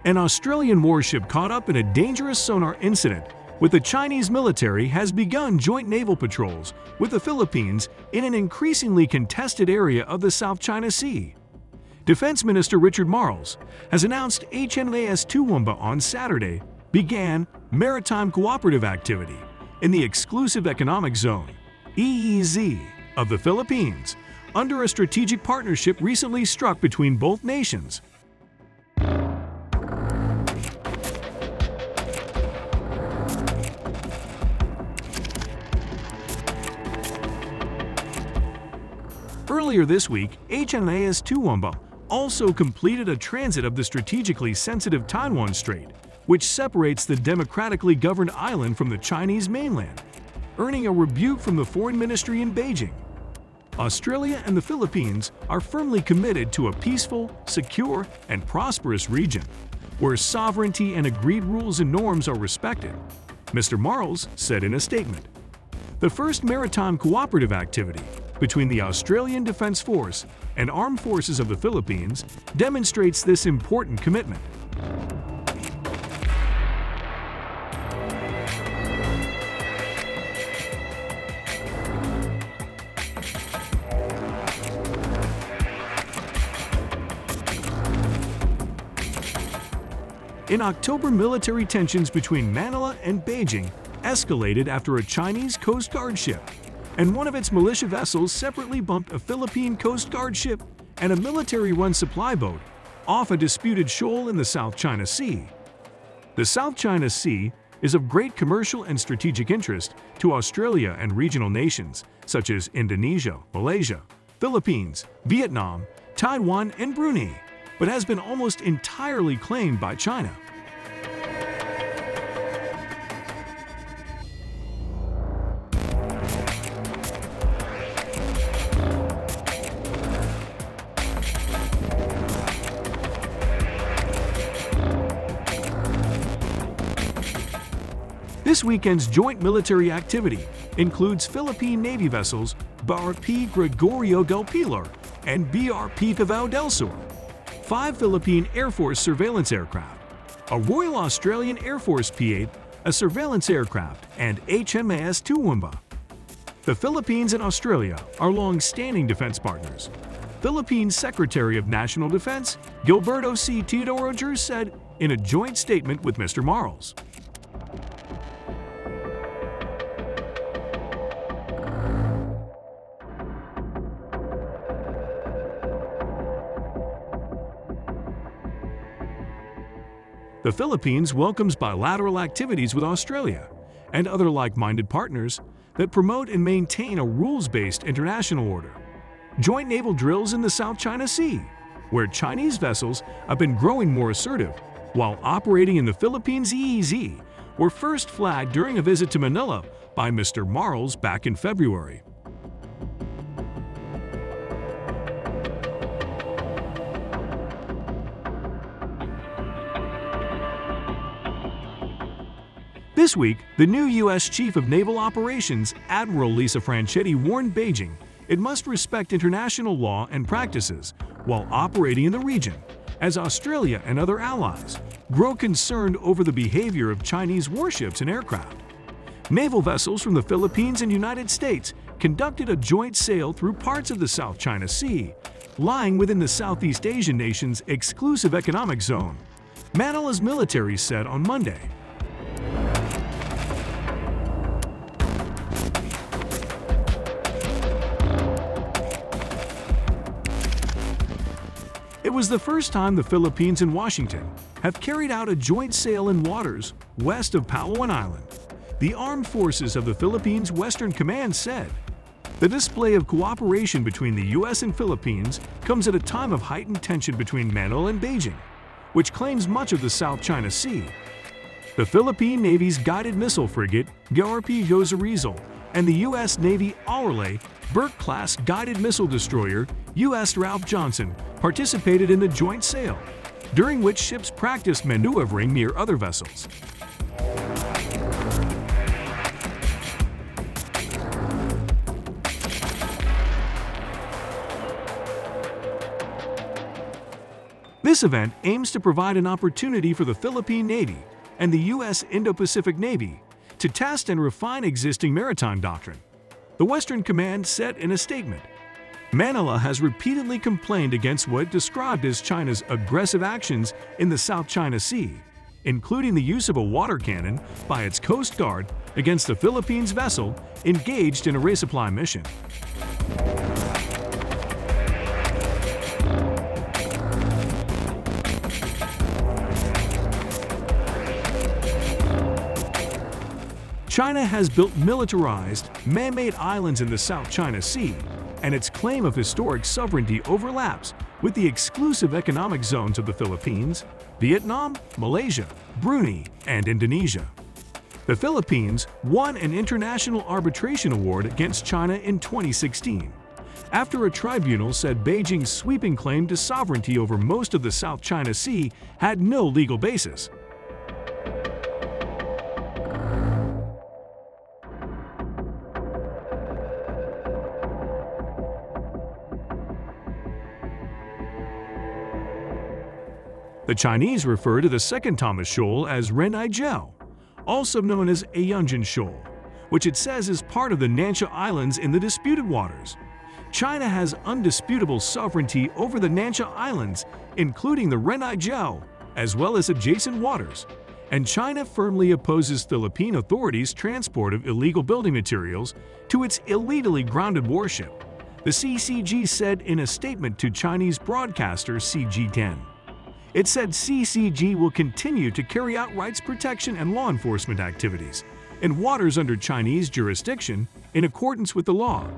An Australian warship caught up in a dangerous sonar incident with the Chinese military has begun joint naval patrols with the Philippines in an increasingly contested area of the South China Sea. Defense Minister Richard Marles has announced HMAS Toowoomba on Saturday began maritime cooperative activity in the Exclusive Economic Zone (EEZ) of the Philippines under a strategic partnership recently struck between both nations. Earlier this week, HMAS Toowoomba also completed a transit of the strategically sensitive Taiwan Strait, which separates the democratically governed island from the Chinese mainland, earning a rebuke from the Foreign Ministry in Beijing. Australia and the Philippines are firmly committed to a peaceful, secure, and prosperous region, where sovereignty and agreed rules and norms are respected, Mr. Marles said in a statement. The first maritime cooperative activity between the Australian Defence Force and Armed Forces of the Philippines demonstrates this important commitment. In October, military tensions between Manila and Beijing escalated after a Chinese Coast Guard ship and one of its militia vessels separately bumped a Philippine Coast Guard ship and a military-run supply boat off a disputed shoal in the South China Sea. The South China Sea is of great commercial and strategic interest to Australia and regional nations such as Indonesia, Malaysia, Philippines, Vietnam, Taiwan, and Brunei, but has been almost entirely claimed by China. This weekend's joint military activity includes Philippine Navy vessels BRP Gregorio del Pilar and BRP Pavao del Sur, 5 Philippine Air Force surveillance aircraft, a Royal Australian Air Force P-8, a surveillance aircraft, and HMAS Toowoomba. The Philippines and Australia are long-standing defense partners. Philippines Secretary of National Defense Gilberto C. Teodoro said in a joint statement with Mr. Marles. The Philippines welcomes bilateral activities with Australia and other like-minded partners that promote and maintain a rules-based international order. Joint naval drills in the South China Sea, where Chinese vessels have been growing more assertive while operating in the Philippines EEZ, were first flagged during a visit to Manila by Mr. Marles back in February. This week, the new U.S. Chief of Naval Operations, Admiral Lisa Franchetti, warned Beijing it must respect international law and practices while operating in the region, as Australia and other allies grow concerned over the behavior of Chinese warships and aircraft. Naval vessels from the Philippines and United States conducted a joint sail through parts of the South China Sea, lying within the Southeast Asian nation's exclusive economic zone, Manila's military said on Monday. It was the first time the Philippines and Washington have carried out a joint sail in waters west of Palawan Island, the Armed Forces of the Philippines Western Command said. The display of cooperation between the U.S. and Philippines comes at a time of heightened tension between Manila and Beijing, which claims much of the South China Sea. The Philippine Navy's guided missile frigate, GRP Joserizel, and the U.S. Navy Arleigh Burke-class guided missile destroyer, U.S. Ralph Johnson, participated in the joint sail, during which ships practiced maneuvering near other vessels. This event aims to provide an opportunity for the Philippine Navy and the U.S. Indo-Pacific Navy to test and refine existing maritime doctrine. The Western Command said in a statement, Manila has repeatedly complained against what it described as China's aggressive actions in the South China Sea, including the use of a water cannon by its Coast Guard against the Philippines vessel engaged in a resupply mission. China has built militarized, man-made islands in the South China Sea, and its claim of historic sovereignty overlaps with the exclusive economic zones of the Philippines, Vietnam, Malaysia, Brunei, and Indonesia. The Philippines won an international arbitration award against China in 2016, after a tribunal said Beijing's sweeping claim to sovereignty over most of the South China Sea had no legal basis. The Chinese refer to the second Thomas Shoal as Renai Jiao, also known as Ayungin Shoal, which it says is part of the Nansha Islands in the disputed waters. China has undisputable sovereignty over the Nansha Islands, including the Renai Jiao, as well as adjacent waters, and China firmly opposes Philippine authorities' transport of illegal building materials to its illegally grounded warship, the CCG said in a statement to Chinese broadcaster CG10. It said CCG will continue to carry out rights protection and law enforcement activities in waters under Chinese jurisdiction in accordance with the law.